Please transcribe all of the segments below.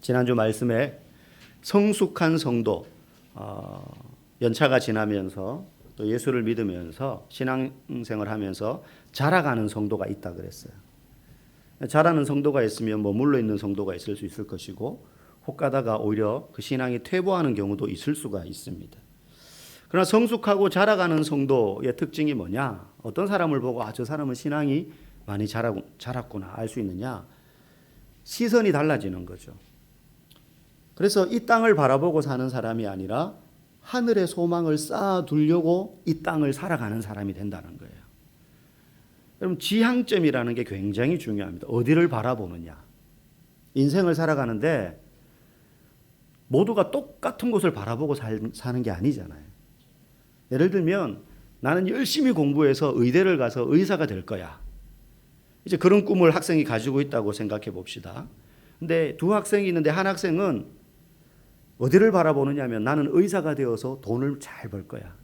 지난주 말씀에 성숙한 성도, 연차가 지나면서 또 예수를 믿으면서 신앙생활을 하면서 자라가는 성도가 있다 그랬어요. 자라는 성도가 있으면 머물러 있는 성도가 있을 수 있을 것이고, 혹 가다가 오히려 그 신앙이 퇴보하는 경우도 있을 수가 있습니다. 그러나 성숙하고 자라가는 성도의 특징이 뭐냐? 어떤 사람을 보고 저 사람은 신앙이 많이 자랐구나 알 수 있느냐? 시선이 달라지는 거죠. 그래서 이 땅을 바라보고 사는 사람이 아니라 하늘의 소망을 쌓아두려고 이 땅을 살아가는 사람이 된다는 거예요. 여러분, 지향점이라는 게 굉장히 중요합니다. 어디를 바라보느냐. 인생을 살아가는데 모두가 똑같은 곳을 바라보고 사는 게 아니잖아요. 예를 들면 나는 열심히 공부해서 의대를 가서 의사가 될 거야. 이제 그런 꿈을 학생이 가지고 있다고 생각해 봅시다. 근데 두 학생이 있는데 한 학생은 어디를 바라보느냐 하면 나는 의사가 되어서 돈을 잘 벌 거야.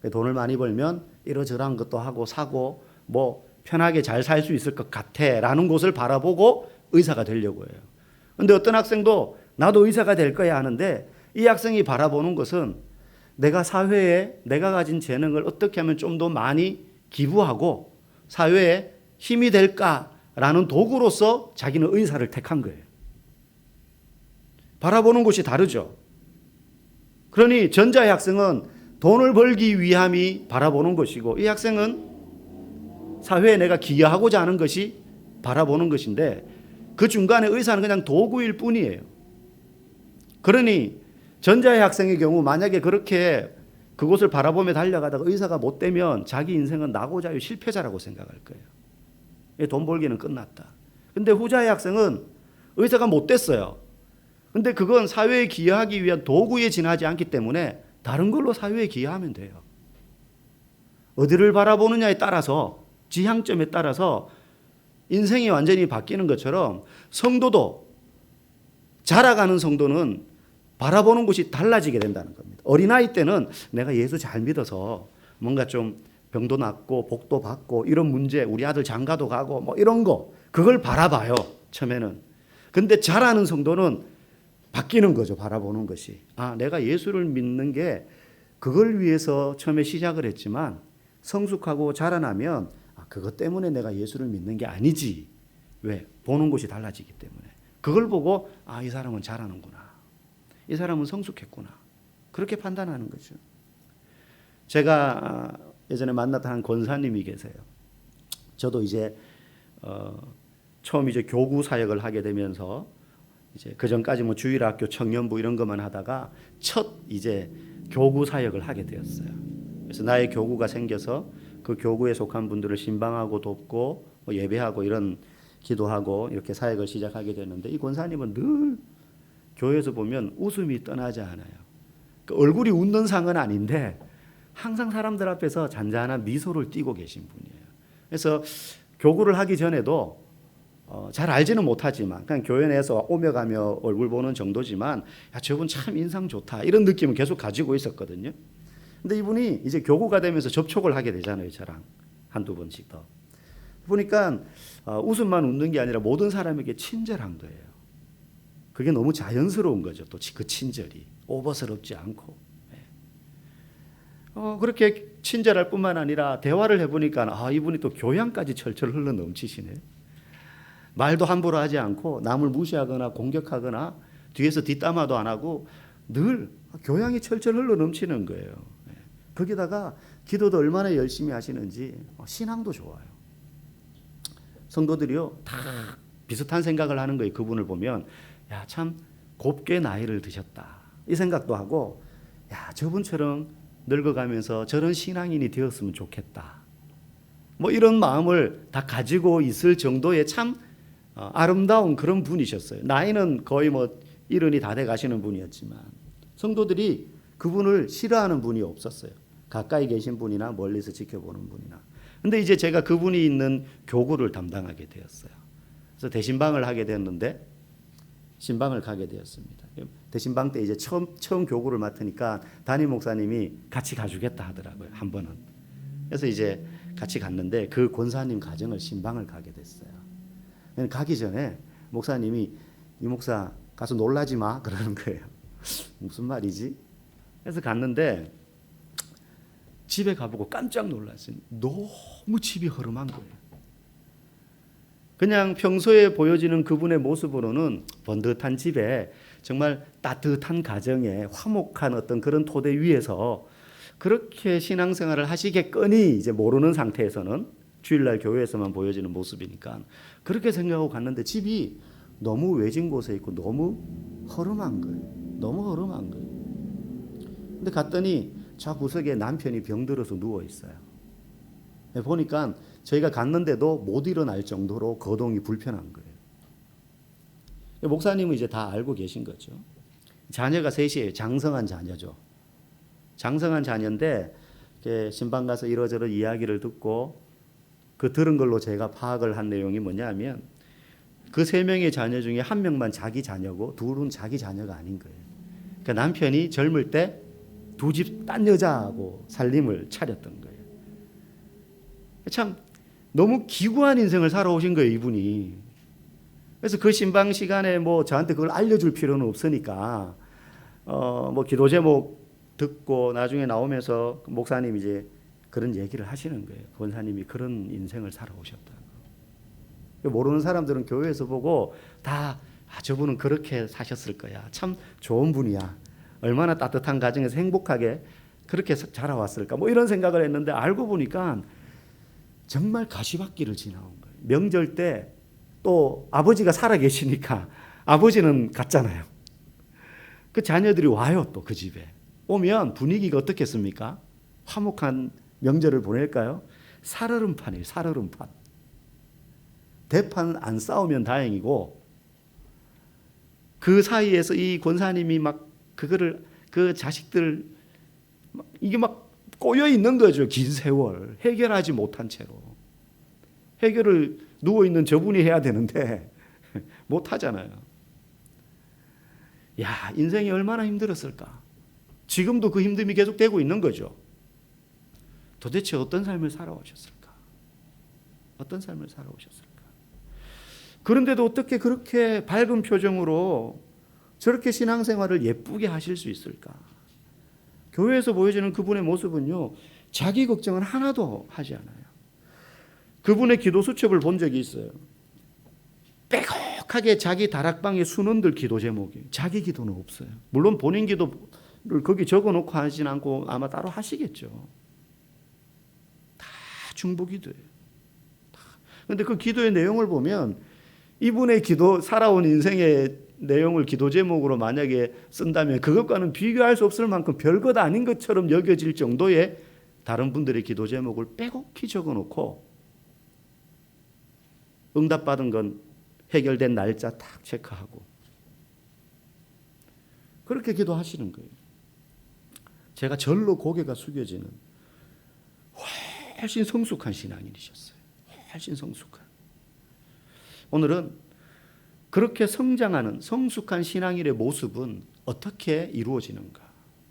돈을 많이 벌면 이러저러한 것도 하고 사고 뭐 편하게 잘 살 수 있을 것 같아 라는 곳을 바라보고 의사가 되려고 해요. 근데 어떤 학생도 나도 의사가 될 거야 하는데 이 학생이 바라보는 것은 내가 사회에 내가 가진 재능을 어떻게 하면 좀 더 많이 기부하고 사회에 힘이 될까라는 도구로서 자기는 의사를 택한 거예요. 바라보는 곳이 다르죠. 그러니 전자의 학생은 돈을 벌기 위함이 바라보는 것이고, 이 학생은 사회에 내가 기여하고자 하는 것이 바라보는 것인데, 그 중간에 의사는 그냥 도구일 뿐이에요. 그러니 전자의 학생의 경우 만약에 그렇게 그곳을 바라보며 달려가다가 의사가 못 되면 자기 인생은 나고자유 실패자라고 생각할 거예요. 돈 벌기는 끝났다. 근데 후자의 학생은 의사가 못 됐어요. 근데 그건 사회에 기여하기 위한 도구에 지나지 않기 때문에 다른 걸로 사회에 기여하면 돼요. 어디를 바라보느냐에 따라서, 지향점에 따라서 인생이 완전히 바뀌는 것처럼 성도도, 자라가는 성도는 바라보는 곳이 달라지게 된다는 겁니다. 어린아이 때는 내가 예수 잘 믿어서 뭔가 좀 병도 낫고 복도 받고 이런 문제, 우리 아들 장가도 가고 뭐 이런 거, 그걸 바라봐요, 처음에는. 근데 자라는 성도는 바뀌는 거죠, 바라보는 것이. 내가 예수를 믿는 게 그걸 위해서 처음에 시작을 했지만 성숙하고 자라나면 그것 때문에 내가 예수를 믿는 게 아니지. 왜? 보는 곳이 달라지기 때문에. 그걸 보고 이 사람은 자라는구나. 이 사람은 성숙했구나. 그렇게 판단하는 거죠. 제가 예전에 만났던 한 권사님이 계세요. 저도 이제 처음 이제 교구 사역을 하게 되면서 이제 그 전까지 뭐 주일학교 청년부 이런 것만 하다가 첫 이제 교구 사역을 하게 되었어요. 그래서 나의 교구가 생겨서 그 교구에 속한 분들을 신방하고 돕고 뭐 예배하고 이런 기도하고 이렇게 사역을 시작하게 됐는데, 이 권사님은 늘 교회에서 보면 웃음이 떠나지 않아요. 그 얼굴이 웃는 상은 아닌데 항상 사람들 앞에서 잔잔한 미소를 띠고 계신 분이에요. 그래서 교구를 하기 전에도 잘 알지는 못하지만 그냥 교회 내에서 오며 가며 얼굴 보는 정도지만 저분 참 인상 좋다 이런 느낌을 계속 가지고 있었거든요. 근데 이분이 이제 교구가 되면서 접촉을 하게 되잖아요, 저랑 한두 번씩 더. 보니까 웃음만 웃는 게 아니라 모든 사람에게 친절한 거예요. 그게 너무 자연스러운 거죠. 또 그 친절이 오버스럽지 않고. 그렇게 친절할 뿐만 아니라 대화를 해보니까 이분이 또 교양까지 철철 흘러 넘치시네. 말도 함부로 하지 않고 남을 무시하거나 공격하거나 뒤에서 뒷담화도 안 하고 늘 교양이 철철 흘러 넘치는 거예요. 거기다가 기도도 얼마나 열심히 하시는지 신앙도 좋아요. 성도들이요 다 비슷한 생각을 하는 거예요. 그분을 보면 참 곱게 나이를 드셨다 이 생각도 하고, 저분처럼 늙어가면서 저런 신앙인이 되었으면 좋겠다 뭐 이런 마음을 다 가지고 있을 정도의 참 아름다운 그런 분이셨어요. 나이는 거의 뭐 70이 다 돼 가시는 분이었지만 성도들이 그분을 싫어하는 분이 없었어요. 가까이 계신 분이나 멀리서 지켜보는 분이나. 근데 이제 제가 그분이 있는 교구를 담당하게 되었어요. 그래서 대신방을 하게 됐는데 신방을 가게 되었습니다. 대신방 때 이제 처음 교구를 맡으니까 담임 목사님이 같이 가주겠다 하더라고요, 한 번은. 그래서 이제 같이 갔는데 그 권사님 가정을 신방을 가게 됐어요. 가기 전에 목사님이 이 목사 가서 놀라지 마 그러는 거예요. 무슨 말이지? 그래서 갔는데 집에 가보고 깜짝 놀랐어요. 너무 집이 허름한 거예요. 그냥 평소에 보여지는 그분의 모습으로는 번듯한 집에 정말 따뜻한 가정에 화목한 어떤 그런 토대 위에서 그렇게 신앙생활을 하시겠거니 이제 모르는 상태에서는 주일날 교회에서만 보여지는 모습이니까 그렇게 생각하고 갔는데 집이 너무 외진 곳에 있고 너무 허름한 거예요. 너무 허름한 거예요. 근데 갔더니 저 구석에 남편이 병들어서 누워 있어요. 보니까 저희가 갔는데도 못 일어날 정도로 거동이 불편한 거예요. 목사님은 이제 다 알고 계신 거죠. 자녀가 셋이에요. 장성한 자녀죠. 장성한 자녀인데 신방 가서 이러저러 이야기를 듣고 그 들은 걸로 제가 파악을 한 내용이 뭐냐면 그 세 명의 자녀 중에 한 명만 자기 자녀고 둘은 자기 자녀가 아닌 거예요. 그러니까 남편이 젊을 때 두 집 딴 여자하고 살림을 차렸던 거예요. 참 너무 기구한 인생을 살아오신 거예요, 이분이. 그래서 그 신방 시간에 뭐 저한테 그걸 알려줄 필요는 없으니까 뭐 기도 제목 듣고 나중에 나오면서 목사님이 이제 그런 얘기를 하시는 거예요. 권사님이 그런 인생을 살아오셨다고. 모르는 사람들은 교회에서 보고 다 저분은 그렇게 사셨을 거야. 참 좋은 분이야. 얼마나 따뜻한 가정에서 행복하게 그렇게 자라왔을까. 뭐 이런 생각을 했는데 알고 보니까 정말 가시밭길을 지나온 거예요. 명절 때 또 아버지가 살아 계시니까 아버지는 갔잖아요. 그 자녀들이 와요. 또 그 집에 오면 분위기가 어떻겠습니까? 화목한 명절을 보낼까요? 살얼음판이에요. 살얼음판. 대판 안 싸우면 다행이고 그 사이에서 이 권사님이 막 그거를 그 자식들 이게 막 꼬여 있는 거죠. 긴 세월 해결하지 못한 채로 해결을 누워 있는 저분이 해야 되는데 못 하잖아요. 야, 인생이 얼마나 힘들었을까? 지금도 그 힘듦이 계속되고 있는 거죠. 도대체 어떤 삶을 살아오셨을까? 어떤 삶을 살아오셨을까? 그런데도 어떻게 그렇게 밝은 표정으로 저렇게 신앙생활을 예쁘게 하실 수 있을까? 교회에서 보여지는 그분의 모습은요, 자기 걱정은 하나도 하지 않아요. 그분의 기도 수첩을 본 적이 있어요. 빼곡하게 자기 다락방에 수는들 기도 제목이 자기 기도는 없어요. 물론 본인 기도를 거기 적어놓고 하진 않고 아마 따로 하시겠죠. 다 중보기도예요. 그런데 그 기도의 내용을 보면 이분의 기도 살아온 인생의 내용을 기도 제목으로 만약에 쓴다면 그것과는 비교할 수 없을 만큼 별것 아닌 것처럼 여겨질 정도의 다른 분들의 기도 제목을 빼곡히 적어놓고 응답받은 건 해결된 날짜 딱 체크하고 그렇게 기도하시는 거예요. 제가 절로 고개가 숙여지는 훨씬 성숙한 신앙인이셨어요. 훨씬 성숙한. 오늘은 그렇게 성장하는 성숙한 신앙인의 모습은 어떻게 이루어지는가?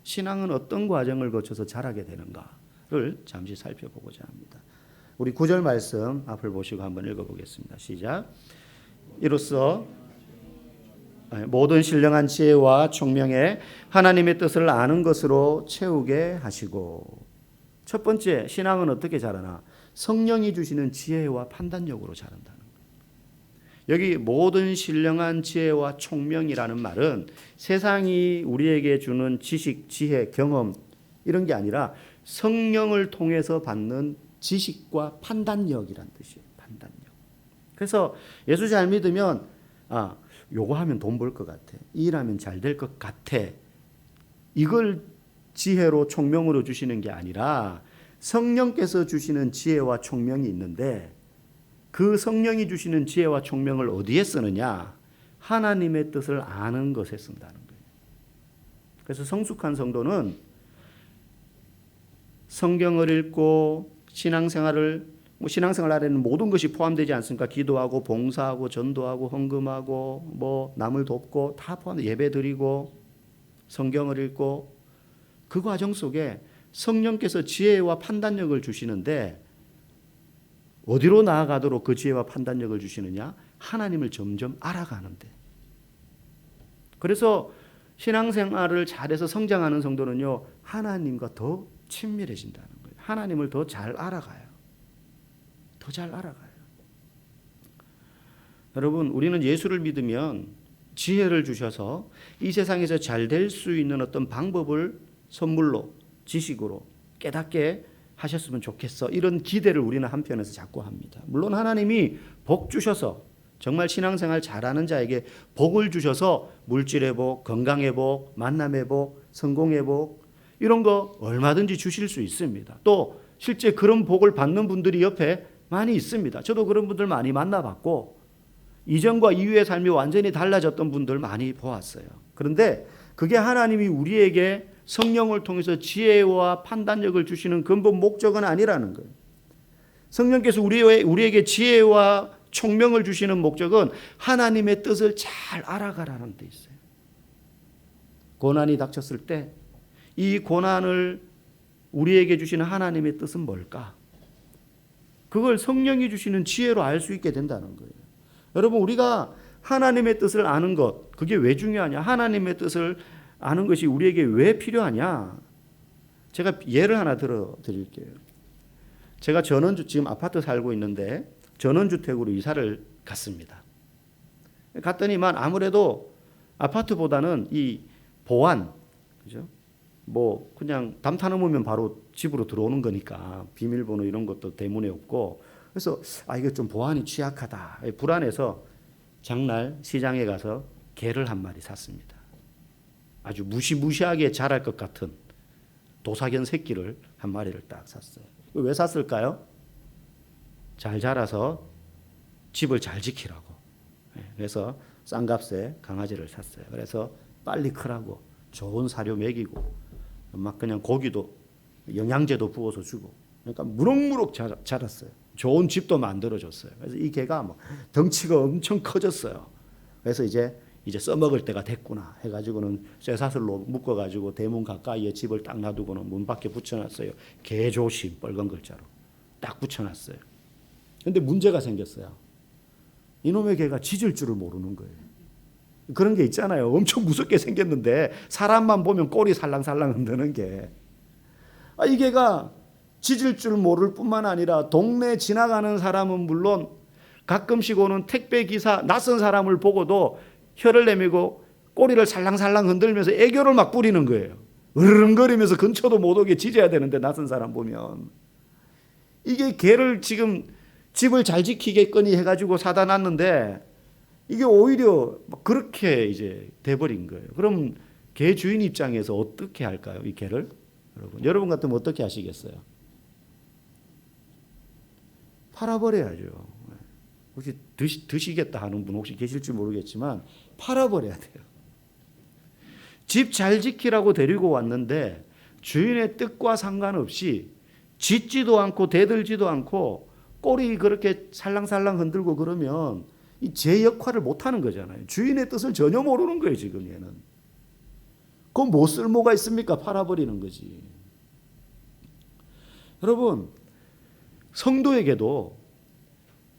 신앙은 어떤 과정을 거쳐서 자라게 되는가를 잠시 살펴보고자 합니다. 우리 9절 말씀 앞을 보시고 한번 읽어보겠습니다. 시작. 이로써 모든 신령한 지혜와 총명에 하나님의 뜻을 아는 것으로 채우게 하시고. 첫 번째, 신앙은 어떻게 자라나? 성령이 주시는 지혜와 판단력으로 자란다는 거예요. 여기 모든 신령한 지혜와 총명이라는 말은 세상이 우리에게 주는 지식, 지혜, 경험 이런 게 아니라 성령을 통해서 받는 지식과 판단력이란 뜻이에요. 판단력. 그래서 예수 잘 믿으면 요거 하면 돈 벌 것 같아. 이 일하면 잘 될 것 같아. 이걸 지혜로 총명으로 주시는 게 아니라 성령께서 주시는 지혜와 총명이 있는데 그 성령이 주시는 지혜와 총명을 어디에 쓰느냐? 하나님의 뜻을 아는 것에 쓴다는 거예요. 그래서 성숙한 성도는 성경을 읽고 신앙생활 안에는 모든 것이 포함되지 않습니까? 기도하고 봉사하고 전도하고 헌금하고 뭐 남을 돕고 다 포함돼 예배 드리고 성경을 읽고 그 과정 속에 성령께서 지혜와 판단력을 주시는데 어디로 나아가도록 그 지혜와 판단력을 주시느냐? 하나님을 점점 알아가는데. 그래서 신앙생활을 잘해서 성장하는 성도는요, 하나님과 더 친밀해진다는 거예요. 하나님을 더 잘 알아가요. 더 잘 알아가요. 여러분, 우리는 예수를 믿으면 지혜를 주셔서 이 세상에서 잘 될 수 있는 어떤 방법을 선물로, 지식으로 깨닫게 하셨으면 좋겠어. 이런 기대를 우리는 한편에서 자꾸 합니다. 물론 하나님이 복 주셔서 정말 신앙생활 잘하는 자에게 복을 주셔서 물질의 복, 건강의 복, 만남의 복, 성공의 복 이런 거 얼마든지 주실 수 있습니다. 또 실제 그런 복을 받는 분들이 옆에 많이 있습니다. 저도 그런 분들 많이 만나봤고 이전과 이후의 삶이 완전히 달라졌던 분들 많이 보았어요. 그런데 그게 하나님이 우리에게 성령을 통해서 지혜와 판단력을 주시는 근본 목적은 아니라는 거예요. 성령께서 우리에게 지혜와 총명을 주시는 목적은 하나님의 뜻을 잘 알아가라는 데 있어요. 고난이 닥쳤을 때 이 고난을 우리에게 주시는 하나님의 뜻은 뭘까? 그걸 성령이 주시는 지혜로 알 수 있게 된다는 거예요. 여러분, 우리가 하나님의 뜻을 아는 것, 그게 왜 중요하냐? 하나님의 뜻을 아는 것이 우리에게 왜 필요하냐? 제가 예를 하나 들어 드릴게요. 제가 전원주, 지금 아파트 살고 있는데 전원주택으로 이사를 갔습니다. 갔더니만 아무래도 아파트보다는 이 보안, 그죠? 뭐 그냥 담타 넘으면 바로 집으로 들어오는 거니까 비밀번호 이런 것도 대문에 없고, 그래서 이거 좀 보안이 취약하다 불안해서 장날 시장에 가서 개를 한 마리 샀습니다. 아주 무시무시하게 자랄 것 같은 도사견 새끼를 한 마리를 딱 샀어요. 왜 샀을까요? 잘 자라서 집을 잘 지키라고. 그래서 싼 값에 강아지를 샀어요. 그래서 빨리 크라고 좋은 사료 먹이고 막 그냥 고기도 영양제도 부어서 주고, 그러니까 무럭무럭 자랐어요. 좋은 집도 만들어줬어요. 그래서 이 개가 뭐 덩치가 엄청 커졌어요. 그래서 이제 써먹을 때가 됐구나 해가지고는 쇠사슬로 묶어가지고 대문 가까이에 집을 딱 놔두고는 문 밖에 붙여놨어요. 개 조심 빨간 글자로 딱 붙여놨어요. 근데 문제가 생겼어요. 이놈의 개가 짖을 줄을 모르는 거예요. 그런 게 있잖아요. 엄청 무섭게 생겼는데 사람만 보면 꼬리 살랑살랑 흔드는 게. 이 개가 짖을 줄 모를 뿐만 아니라 동네 지나가는 사람은 물론 가끔씩 오는 택배기사 낯선 사람을 보고도 혀를 내밀고 꼬리를 살랑살랑 흔들면서 애교를 막 부리는 거예요. 으르렁거리면서 근처도 못 오게 짖어야 되는데 낯선 사람 보면. 이게 개를 지금 집을 잘 지키겠거니 해가지고 사다 놨는데 이게 오히려 그렇게 이제 돼버린 거예요. 그럼 개 주인 입장에서 어떻게 할까요? 이 개를? 여러분 같으면 어떻게 하시겠어요? 팔아버려야죠. 혹시 드시겠다 하는 분 혹시 계실지 모르겠지만 팔아버려야 돼요. 집 잘 지키라고 데리고 왔는데 주인의 뜻과 상관없이 짖지도 않고 대들지도 않고 꼬리 그렇게 살랑살랑 흔들고 그러면 제 역할을 못하는 거잖아요. 주인의 뜻을 전혀 모르는 거예요. 지금 얘는. 그건 뭐 쓸모가 있습니까? 팔아버리는 거지. 여러분, 성도에게도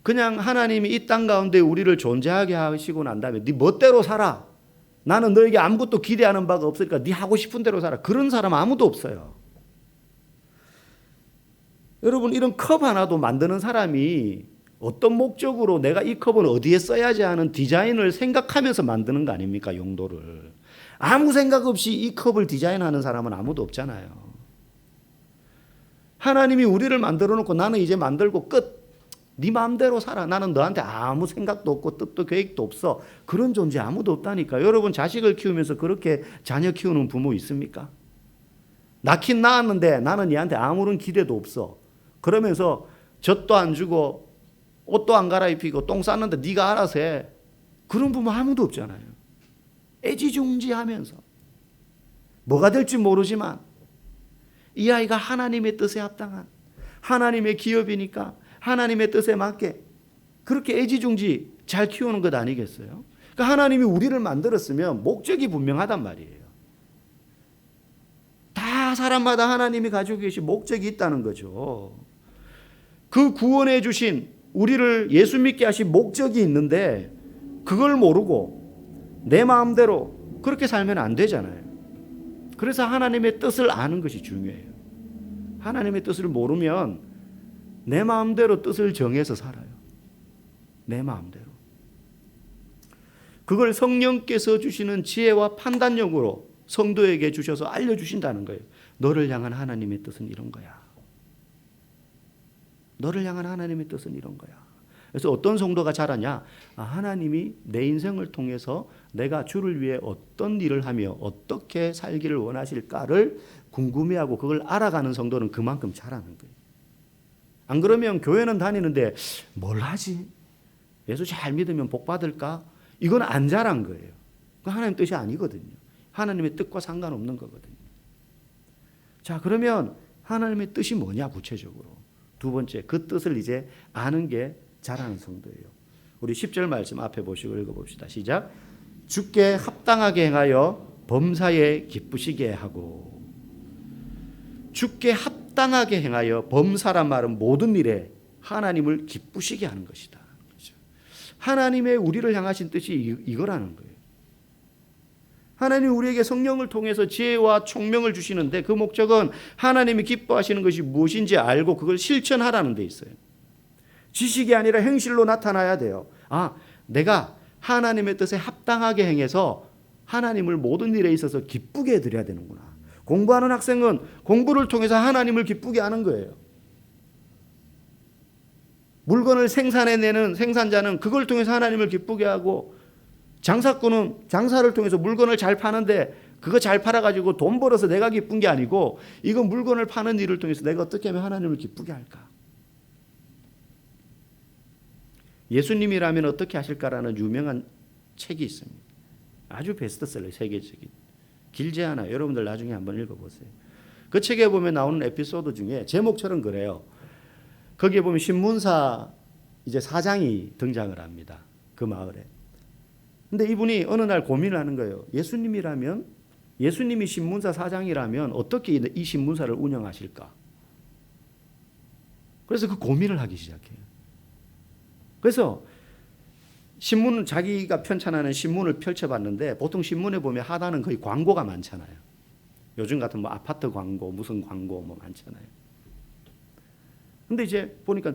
그냥 하나님이 이 땅 가운데 우리를 존재하게 하시고 난 다음에 네 멋대로 살아. 나는 너에게 아무것도 기대하는 바가 없으니까 네 하고 싶은 대로 살아. 그런 사람 아무도 없어요. 여러분, 이런 컵 하나도 만드는 사람이 어떤 목적으로 내가 이 컵은 어디에 써야지 하는 디자인을 생각하면서 만드는 거 아닙니까? 용도를. 아무 생각 없이 이 컵을 디자인하는 사람은 아무도 없잖아요. 하나님이 우리를 만들어 놓고 나는 이제 만들고 끝. 네 마음대로 살아. 나는 너한테 아무 생각도 없고 뜻도 계획도 없어. 그런 존재 아무도 없다니까. 여러분 자식을 키우면서 그렇게 자녀 키우는 부모 있습니까? 낳긴 낳았는데 나는 얘한테 아무런 기대도 없어. 그러면서 젖도 안 주고 옷도 안 갈아입히고 똥 쌌는데 네가 알아서 해. 그런 부모 아무도 없잖아요. 애지중지하면서 뭐가 될지 모르지만 이 아이가 하나님의 뜻에 합당한 하나님의 기업이니까 하나님의 뜻에 맞게 그렇게 애지중지 잘 키우는 것 아니겠어요? 그러니까 하나님이 우리를 만들었으면 목적이 분명하단 말이에요. 다 사람마다 하나님이 가지고 계신 목적이 있다는 거죠. 그 구원해 주신 우리를 예수 믿게 하신 목적이 있는데 그걸 모르고 내 마음대로 그렇게 살면 안 되잖아요. 그래서 하나님의 뜻을 아는 것이 중요해요. 하나님의 뜻을 모르면 내 마음대로 뜻을 정해서 살아요. 내 마음대로. 그걸 성령께서 주시는 지혜와 판단력으로 성도에게 주셔서 알려주신다는 거예요. 너를 향한 하나님의 뜻은 이런 거야. 너를 향한 하나님의 뜻은 이런 거야. 그래서 어떤 성도가 자라냐? 하나님이 내 인생을 통해서 내가 주를 위해 어떤 일을 하며 어떻게 살기를 원하실까를 궁금해하고 그걸 알아가는 성도는 그만큼 자라는 거예요. 안 그러면 교회는 다니는데 뭘 하지? 예수 잘 믿으면 복 받을까? 이건 안 자란 거예요. 그 하나님 뜻이 아니거든요. 하나님의 뜻과 상관없는 거거든요. 자, 그러면 하나님의 뜻이 뭐냐 구체적으로. 두 번째, 그 뜻을 이제 아는 게 자라는 성도예요. 우리 10절 말씀 앞에 보시고 읽어봅시다. 시작. 주께 합당하게 행하여 범사에 기쁘시게 하고. 주께 합당하게 행하여 범사란 말은 모든 일에 하나님을 기쁘시게 하는 것이다. 그렇죠? 하나님의 우리를 향하신 뜻이 이거라는 거예요. 하나님이 우리에게 성령을 통해서 지혜와 총명을 주시는데 그 목적은 하나님이 기뻐하시는 것이 무엇인지 알고 그걸 실천하라는 데 있어요. 지식이 아니라 행실로 나타나야 돼요. 내가 하나님의 뜻에 합당하게 행해서 하나님을 모든 일에 있어서 기쁘게 해드려야 되는구나. 공부하는 학생은 공부를 통해서 하나님을 기쁘게 하는 거예요. 물건을 생산해내는 생산자는 그걸 통해서 하나님을 기쁘게 하고, 장사꾼은 장사를 통해서 물건을 잘 파는데 그거 잘 팔아가지고 돈 벌어서 내가 기쁜 게 아니고 이거 물건을 파는 일을 통해서 내가 어떻게 하면 하나님을 기쁘게 할까? 예수님이라면 어떻게 하실까라는 유명한 책이 있습니다. 아주 베스트셀러, 세계적인. 길지 않아요. 여러분들 나중에 한번 읽어보세요. 그 책에 보면 나오는 에피소드 중에 제목처럼 그래요. 거기에 보면 신문사 이제 사장이 등장을 합니다. 그 마을에. 근데 이분이 어느 날 고민을 하는 거예요. 예수님이 신문사 사장이라면 어떻게 이 신문사를 운영하실까? 그래서 그 고민을 하기 시작해요. 그래서 신문은 자기가 편찬하는 신문을 펼쳐봤는데 보통 신문에 보면 하단은 거의 광고가 많잖아요. 요즘 같은 뭐 아파트 광고, 무슨 광고 뭐 많잖아요. 근데 이제 보니까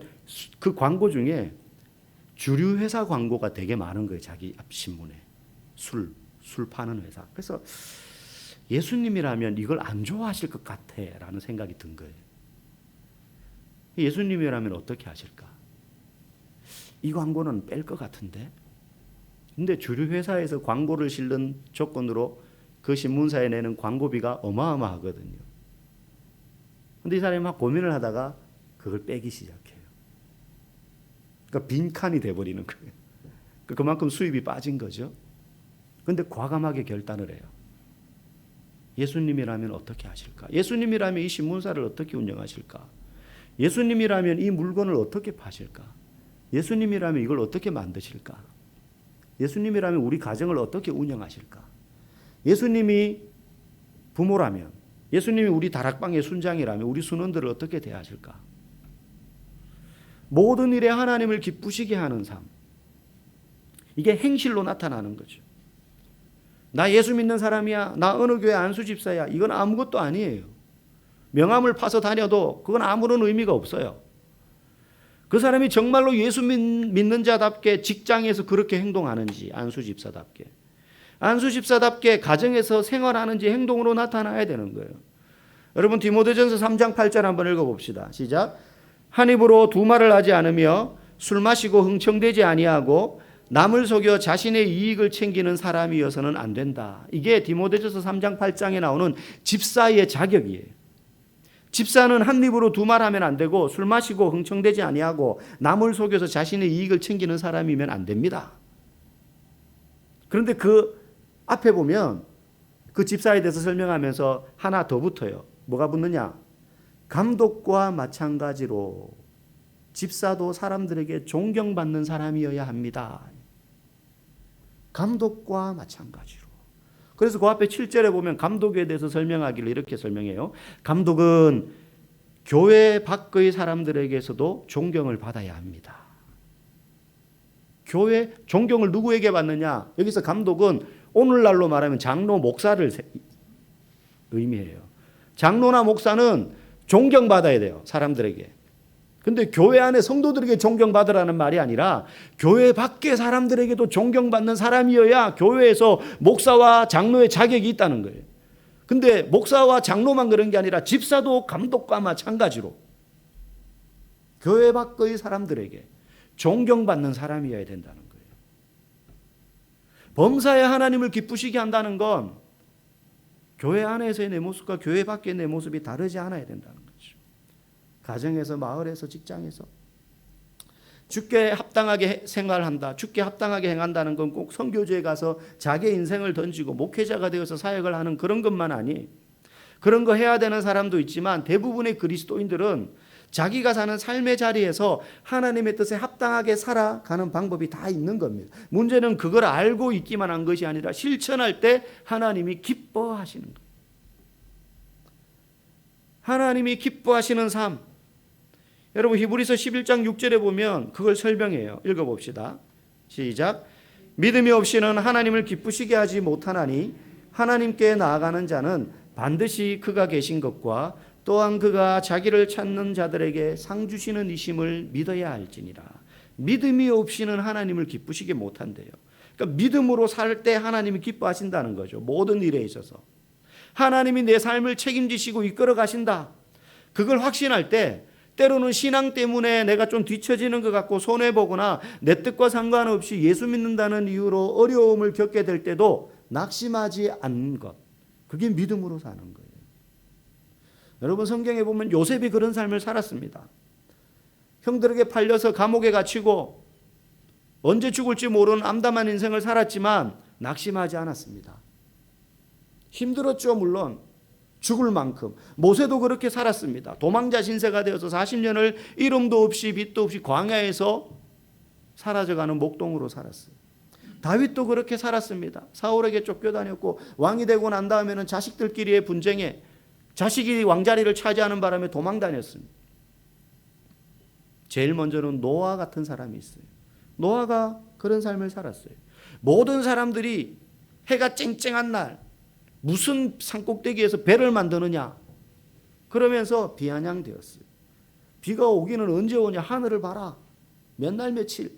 그 광고 중에 주류 회사 광고가 되게 많은 거예요. 자기 앞 신문에. 술 파는 회사. 그래서 예수님이라면 이걸 안 좋아하실 것 같아라는 생각이 든 거예요. 예수님이라면 어떻게 하실까? 이 광고는 뺄 것 같은데. 근데 주류 회사에서 광고를 실는 조건으로 그 신문사에 내는 광고비가 어마어마하거든요. 근데 이 사람이 막 고민을 하다가 그걸 빼기 시작해요. 그러니까 빈칸이 돼버리는 거예요. 그만큼 수입이 빠진 거죠. 그런데 과감하게 결단을 해요. 예수님이라면 어떻게 하실까? 예수님이라면 이 신문사를 어떻게 운영하실까? 예수님이라면 이 물건을 어떻게 파실까? 예수님이라면 이걸 어떻게 만드실까? 예수님이라면 우리 가정을 어떻게 운영하실까? 예수님이 부모라면, 예수님이 우리 다락방의 순장이라면 우리 순원들을 어떻게 대하실까? 모든 일에 하나님을 기쁘시게 하는 삶. 이게 행실로 나타나는 거죠. 나 예수 믿는 사람이야. 나 어느 교회 안수 집사야. 이건 아무것도 아니에요. 명함을 파서 다녀도 그건 아무런 의미가 없어요. 그 사람이 정말로 예수 믿는 자답게 직장에서 그렇게 행동하는지, 안수 집사답게. 안수 집사답게 가정에서 생활하는지 행동으로 나타나야 되는 거예요. 여러분 디모데전서 3장 8절 한번 읽어봅시다. 시작. 한 입으로 두 말을 하지 않으며 술 마시고 흥청대지 아니하고 남을 속여 자신의 이익을 챙기는 사람이어서는 안 된다. 이게 디모데전서 3장 8장에 나오는 집사의 자격이에요. 집사는 한 입으로 두 말 하면 안 되고 술 마시고 흥청대지 아니하고 남을 속여서 자신의 이익을 챙기는 사람이면 안 됩니다. 그런데 그 앞에 보면 그 집사에 대해서 설명하면서 하나 더 붙어요. 뭐가 붙느냐? 감독과 마찬가지로 집사도 사람들에게 존경받는 사람이어야 합니다. 감독과 마찬가지로. 그래서 그 앞에 7절에 보면 감독에 대해서 설명하기를 이렇게 설명해요. 감독은 교회 밖의 사람들에게서도 존경을 받아야 합니다. 교회 존경을 누구에게 받느냐? 여기서 감독은 오늘날로 말하면 장로 목사를 의미해요. 장로나 목사는 존경받아야 돼요, 사람들에게. 근데 교회 안에 성도들에게 존경받으라는 말이 아니라 교회 밖의 사람들에게도 존경받는 사람이어야 교회에서 목사와 장로의 자격이 있다는 거예요. 근데 목사와 장로만 그런 게 아니라 집사도 감독과 마찬가지로 교회 밖의 사람들에게 존경받는 사람이어야 된다는 거예요. 범사에 하나님을 기쁘시게 한다는 건 교회 안에서의 내 모습과 교회 밖의 내 모습이 다르지 않아야 된다는 거죠. 가정에서, 마을에서, 직장에서 주께 합당하게 생활한다, 주께 합당하게 행한다는 건 꼭 선교지에 가서 자기의 인생을 던지고 목회자가 되어서 사역을 하는 그런 것만 아니, 그런 거 해야 되는 사람도 있지만 대부분의 그리스도인들은 자기가 사는 삶의 자리에서 하나님의 뜻에 합당하게 살아가는 방법이 다 있는 겁니다. 문제는 그걸 알고 있기만 한 것이 아니라 실천할 때 하나님이 기뻐하시는 거예요. 하나님이 기뻐하시는 삶. 여러분 히브리서 11장 6절에 보면 그걸 설명해요. 읽어봅시다. 시작. 믿음이 없이는 하나님을 기쁘시게 하지 못하나니 하나님께 나아가는 자는 반드시 그가 계신 것과 또한 그가 자기를 찾는 자들에게 상 주시는 이심을 믿어야 할지니라. 믿음이 없이는 하나님을 기쁘시게 못한대요. 그러니까 믿음으로 살 때 하나님이 기뻐하신다는 거죠. 모든 일에 있어서 하나님이 내 삶을 책임지시고 이끌어 가신다. 그걸 확신할 때 때로는 신앙 때문에 내가 좀 뒤처지는 것 같고 손해보거나 내 뜻과 상관없이 예수 믿는다는 이유로 어려움을 겪게 될 때도 낙심하지 않는 것, 그게 믿음으로 사는 거예요. 여러분 성경에 보면 요셉이 그런 삶을 살았습니다. 형들에게 팔려서 감옥에 갇히고 언제 죽을지 모르는 암담한 인생을 살았지만 낙심하지 않았습니다. 힘들었죠. 물론 죽을 만큼. 모세도 그렇게 살았습니다. 도망자 신세가 되어서 40년을 이름도 없이 빛도 없이 광야에서 사라져가는 목동으로 살았어요. 다윗도 그렇게 살았습니다. 사울에게 쫓겨다녔고 왕이 되고 난 다음에는 자식들끼리의 분쟁에 자식이 왕자리를 차지하는 바람에 도망다녔습니다. 제일 먼저는 노아 같은 사람이 있어요. 노아가 그런 삶을 살았어요. 모든 사람들이 해가 쨍쨍한 날 무슨 산꼭대기에서 배를 만드느냐 그러면서 비아냥되었어요. 비가 오기는 언제 오냐, 하늘을 봐라, 몇 날 며칠.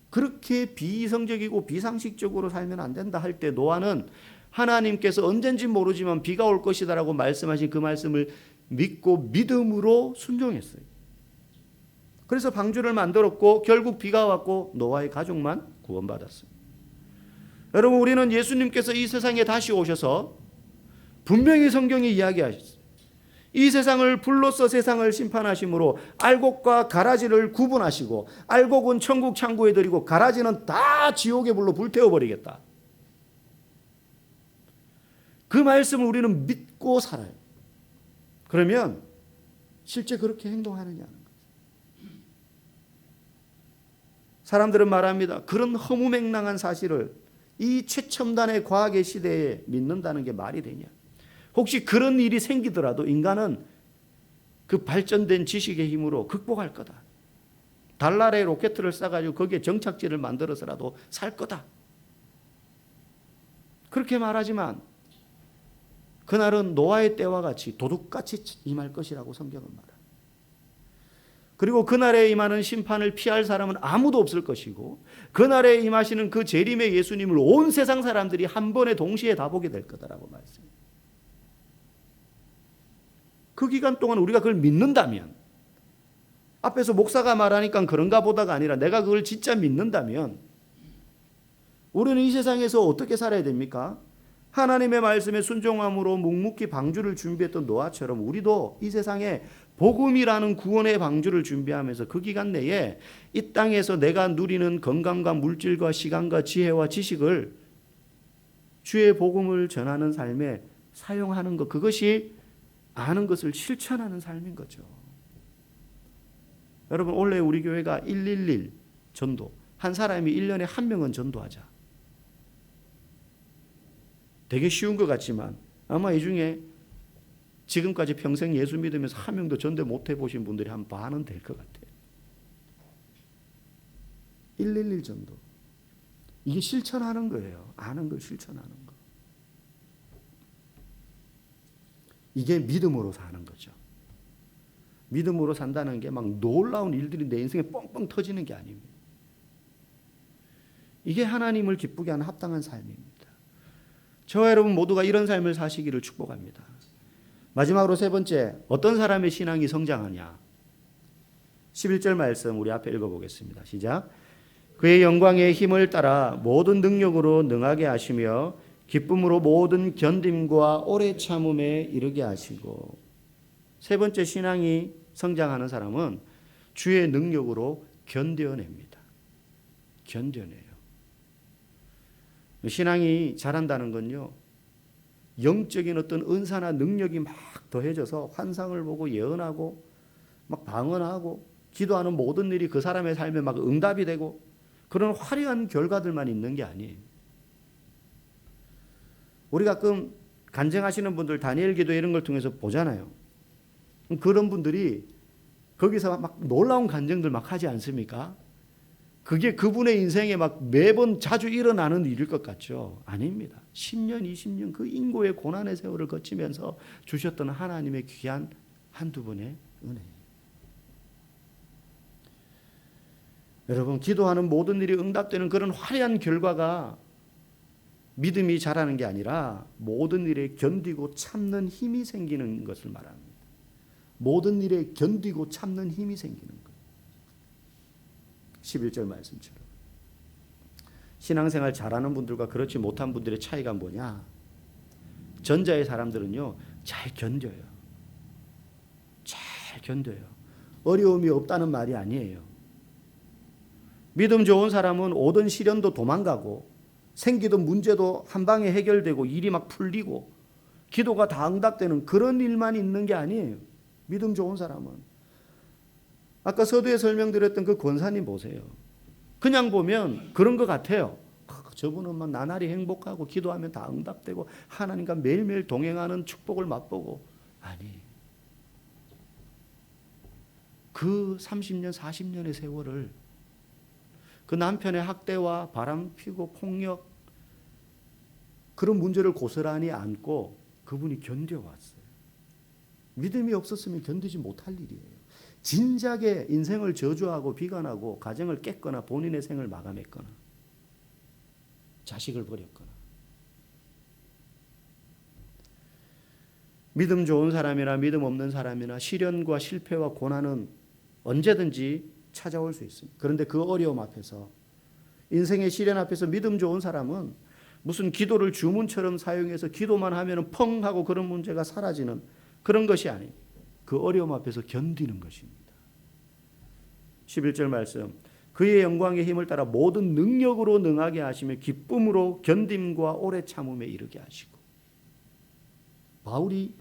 그렇게 비이성적이고 비상식적으로 살면 안 된다 할 때 노아는 하나님께서 언젠지 모르지만 비가 올 것이다라고 말씀하신 그 말씀을 믿고 믿음으로 순종했어요. 그래서 방주를 만들었고 결국 비가 왔고 노아의 가족만 구원받았습니다. 여러분 우리는 예수님께서 이 세상에 다시 오셔서 분명히 성경이 이야기하셨어요. 이 세상을 불로써 세상을 심판하심으로 알곡과 가라지를 구분하시고 알곡은 천국 창고에 들이고 가라지는 다 지옥의 불로 불태워버리겠다. 그 말씀을 우리는 믿고 살아요. 그러면 실제 그렇게 행동하느냐는 거죠. 사람들은 말합니다. 그런 허무맹랑한 사실을 이 최첨단의 과학의 시대에 믿는다는 게 말이 되냐. 혹시 그런 일이 생기더라도 인간은 그 발전된 지식의 힘으로 극복할 거다. 달날에 로켓을 쏴가지고 거기에 정착지를 만들어서라도 살 거다. 그렇게 말하지만 그날은 노아의 때와 같이 도둑같이 임할 것이라고 성경은 말합니다. 그리고 그날에 임하는 심판을 피할 사람은 아무도 없을 것이고 그날에 임하시는 그 재림의 예수님을 온 세상 사람들이 한 번에 동시에 다 보게 될 거다라고 말씀합니다. 그 기간 동안 우리가 그걸 믿는다면, 앞에서 목사가 말하니까 그런가 보다가 아니라 내가 그걸 진짜 믿는다면 우리는 이 세상에서 어떻게 살아야 됩니까? 하나님의 말씀에 순종함으로 묵묵히 방주를 준비했던 노아처럼 우리도 이 세상에 복음이라는 구원의 방주를 준비하면서 그 기간 내에 이 땅에서 내가 누리는 건강과 물질과 시간과 지혜와 지식을 주의 복음을 전하는 삶에 사용하는 것, 그것이 아는 것을 실천하는 삶인 거죠. 여러분 원래 우리 교회가 111 전도, 한 사람이 1년에 한 명은 전도하자. 되게 쉬운 것 같지만 아마 이 중에 지금까지 평생 예수 믿으면서 한 명도 전도 못 해보신 분들이 한 반은 될 것 같아요. 111 전도. 이게 실천하는 거예요. 아는 걸 실천하는 거. 이게 믿음으로 사는 거죠. 믿음으로 산다는 게 막 놀라운 일들이 내 인생에 뻥뻥 터지는 게 아닙니다. 이게 하나님을 기쁘게 하는 합당한 삶입니다. 저와 여러분 모두가 이런 삶을 사시기를 축복합니다. 마지막으로 세 번째, 어떤 사람의 신앙이 성장하냐. 11절 말씀 우리 앞에 읽어보겠습니다. 시작. 그의 영광의 힘을 따라 모든 능력으로 능하게 하시며 기쁨으로 모든 견딤과 오래 참음에 이르게 하시고. 세 번째, 신앙이 성장하는 사람은 주의 능력으로 견뎌냅니다. 견뎌내요. 신앙이 자란다는 건요, 영적인 어떤 은사나 능력이 막 더해져서 환상을 보고 예언하고 막 방언하고 기도하는 모든 일이 그 사람의 삶에 막 응답이 되고 그런 화려한 결과들만 있는 게 아니에요. 우리 가끔 간증하시는 분들 다니엘 기도 이런 걸 통해서 보잖아요. 그런 분들이 거기서 막 놀라운 간증들 막 하지 않습니까? 그게 그분의 인생에 막 매번 자주 일어나는 일일 것 같죠? 아닙니다. 10년, 20년 그 인고의 고난의 세월을 거치면서 주셨던 하나님의 귀한 한두 번의 은혜. 여러분, 기도하는 모든 일이 응답되는 그런 화려한 결과가 믿음이 자라는 게 아니라 모든 일에 견디고 참는 힘이 생기는 것을 말합니다. 모든 일에 견디고 참는 힘이 생기는 거예요. 11절 말씀처럼. 신앙생활 잘하는 분들과 그렇지 못한 분들의 차이가 뭐냐? 전자의 사람들은요, 잘 견뎌요. 잘 견뎌요. 어려움이 없다는 말이 아니에요. 믿음 좋은 사람은 오던 시련도 도망가고 생기던 문제도 한 방에 해결되고 일이 막 풀리고 기도가 다 응답되는 그런 일만 있는 게 아니에요. 믿음 좋은 사람은. 아까 서두에 설명드렸던 그 권사님 보세요. 그냥 보면 그런 것 같아요. 저분은 막 나날이 행복하고 기도하면 다 응답되고 하나님과 매일매일 동행하는 축복을 맛보고. 아니, 그 30년 40년의 세월을 그 남편의 학대와 바람피고 폭력 그런 문제를 고스란히 안고 그분이 견뎌왔어요. 믿음이 없었으면 견디지 못할 일이에요. 진작에 인생을 저주하고 비관하고 가정을 깼거나 본인의 생을 마감했거나 자식을 버렸거나. 믿음 좋은 사람이나 믿음 없는 사람이나 시련과 실패와 고난은 언제든지 찾아올 수 있습니다. 그런데 그 어려움 앞에서, 인생의 시련 앞에서 믿음 좋은 사람은 무슨 기도를 주문처럼 사용해서 기도만 하면 펑 하고 그런 문제가 사라지는 그런 것이 아닙니다. 그 어려움 앞에서 견디는 것입니다. 11절 말씀. 그의 영광의 힘을 따라 모든 능력으로 능하게 하시며 기쁨으로 견딤과 오래 참음에 이르게 하시고. 바울이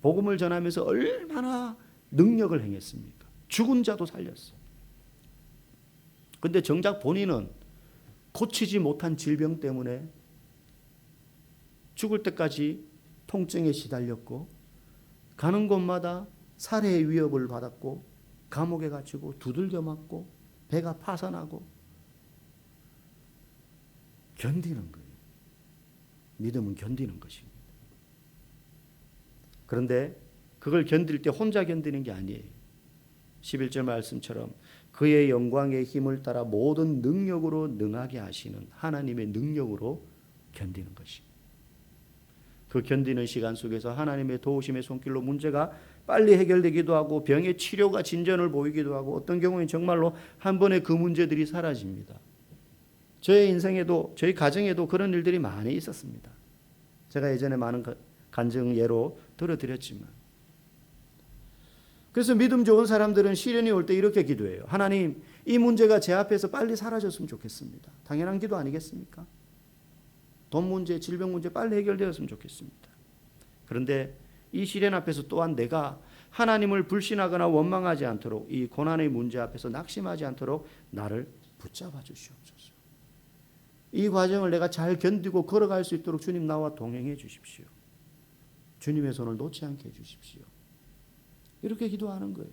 복음을 전하면서 얼마나 능력을 행했습니까? 죽은 자도 살렸어요. 근데 정작 본인은 고치지 못한 질병 때문에 죽을 때까지 통증에 시달렸고 가는 곳마다 살해의 위협을 받았고 감옥에 갇히고 두들겨 맞고 배가 파산하고 견디는 거예요. 믿음은 견디는 것입니다. 그런데 그걸 견딜 때 혼자 견디는 게 아니에요. 11절 말씀처럼 그의 영광의 힘을 따라 모든 능력으로 능하게 하시는 하나님의 능력으로 견디는 것입니다. 그 견디는 시간 속에서 하나님의 도우심의 손길로 문제가 빨리 해결되기도 하고 병의 치료가 진전을 보이기도 하고 어떤 경우에는 정말로 한 번에 그 문제들이 사라집니다. 저의 인생에도 저희 가정에도 그런 일들이 많이 있었습니다. 제가 예전에 많은 간증 예로 들어드렸지만, 그래서 믿음 좋은 사람들은 시련이 올 때 이렇게 기도해요. 하나님, 이 문제가 제 앞에서 빨리 사라졌으면 좋겠습니다. 당연한 기도 아니겠습니까? 돈 문제, 질병 문제 빨리 해결되었으면 좋겠습니다. 그런데 이 시련 앞에서 또한 내가 하나님을 불신하거나 원망하지 않도록, 이 고난의 문제 앞에서 낙심하지 않도록 나를 붙잡아 주시옵소서. 이 과정을 내가 잘 견디고 걸어갈 수 있도록 주님 나와 동행해 주십시오. 주님의 손을 놓지 않게 해 주십시오. 이렇게 기도하는 거예요.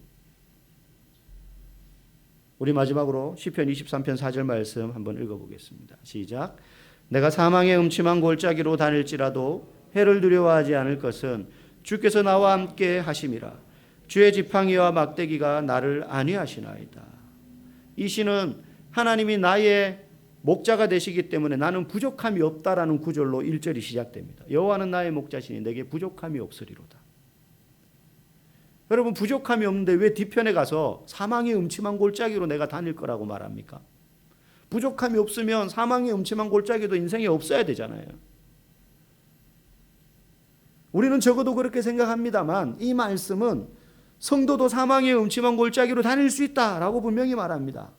우리 마지막으로 시편 23편 4절 말씀 한번 읽어보겠습니다. 시작. 내가 사망의 음침한 골짜기로 다닐지라도 해를 두려워하지 않을 것은 주께서 나와 함께 하심이라. 주의 지팡이와 막대기가 나를 안위하시나이다. 이 시는 하나님이 나의 목자가 되시기 때문에 나는 부족함이 없다라는 구절로 1절이 시작됩니다. 여호와는 나의 목자시니 내게 부족함이 없으리로다. 여러분, 부족함이 없는데 왜 뒤편에 가서 사망의 음침한 골짜기로 내가 다닐 거라고 말합니까? 부족함이 없으면 사망의 음침한 골짜기도 인생에 없어야 되잖아요. 우리는 적어도 그렇게 생각합니다만 이 말씀은 성도도 사망의 음침한 골짜기로 다닐 수 있다라고 분명히 말합니다.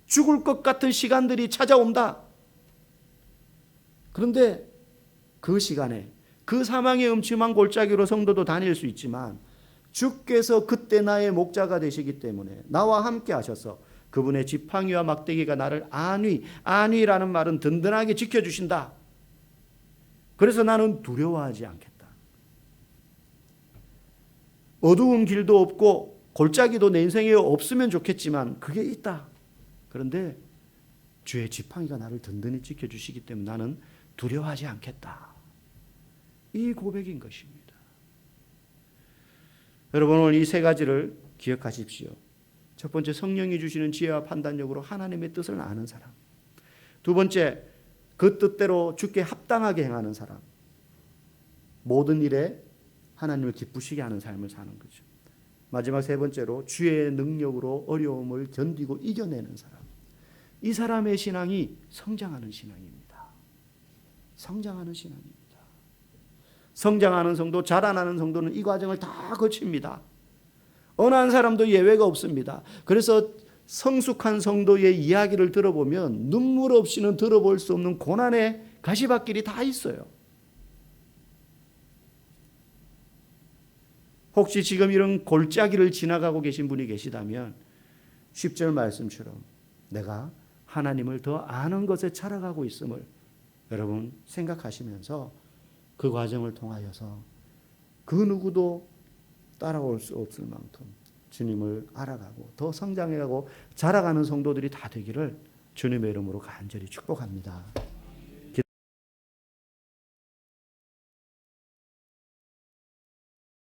죽을 것 같은 시간들이 찾아온다. 그런데 그 시간에 그 사망의 음침한 골짜기로 성도도 다닐 수 있지만 주께서 그때 나의 목자가 되시기 때문에 나와 함께 하셔서 그분의 지팡이와 막대기가 나를 안위라는 말은 든든하게 지켜주신다. 그래서 나는 두려워하지 않겠다. 어두운 길도 없고 골짜기도 내 인생에 없으면 좋겠지만 그게 있다. 그런데 주의 지팡이가 나를 든든히 지켜주시기 때문에 나는 두려워하지 않겠다. 이 고백인 것입니다. 여러분, 오늘 이 세 가지를 기억하십시오. 첫 번째, 성령이 주시는 지혜와 판단력으로 하나님의 뜻을 아는 사람. 두 번째, 그 뜻대로 주께 합당하게 행하는 사람. 모든 일에 하나님을 기쁘시게 하는 삶을 사는 거죠. 마지막 세 번째로, 주의 능력으로 어려움을 견디고 이겨내는 사람. 이 사람의 신앙이 성장하는 신앙입니다. 성장하는 신앙입니다. 성장하는 성도, 자라나는 성도는 이 과정을 다 거칩니다. 어느 한 사람도 예외가 없습니다. 그래서 성숙한 성도의 이야기를 들어보면 눈물 없이는 들어볼 수 없는 고난의 가시밭길이 다 있어요. 혹시 지금 이런 골짜기를 지나가고 계신 분이 계시다면 10절 말씀처럼 내가 하나님을 더 아는 것에 자라가고 있음을 여러분 생각하시면서 그 과정을 통하여서 그 누구도 따라올 수 없을 만큼 주님을 알아가고 더 성장해가고 자라가는 성도들이 다 되기를 주님의 이름으로 간절히 축복합니다.